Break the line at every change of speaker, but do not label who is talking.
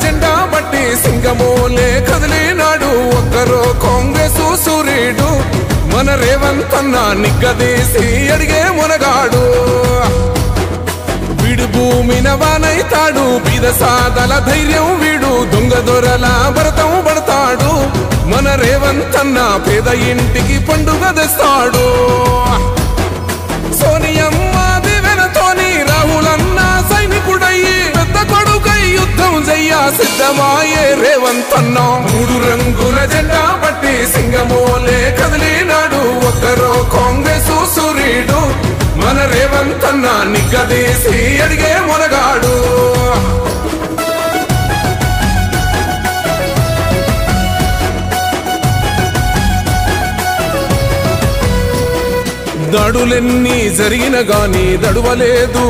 జెండా బట్టి సింగమోలే కదిలినాడు ఒక్కరో కాంగ్రెస్ సూర్యుడు మన రేవంత్ అన్న నిగ్గదీసి అడిగే మునగాడు వీడు భూమిన వానైతాడు బీద సాదల ధైర్యం వీడు దొంగ దొరల భరతం పడతాడు మన రేవంత్ అన్న పేద ఇంటికి పండుగ తెస్తాడు సోనియమ్మ దివెనతోని రాహుల్ అన్న సైనికుడయ్యి పెద్ద కొడుకై యుద్ధం చెయ్య సిద్ధమాయే రేవంత్ అన్న మూడు రంగుల జెండా బట్టి సింగమోలే కదిలినాడు ఒక్కరో కాంగ్రెస్ సూర్యుడు మన రేవంత్ అన్న నిగ్గదీసి అడిగే మునగాడు దాడులెన్ని జరిగిన గాని దడువలేదు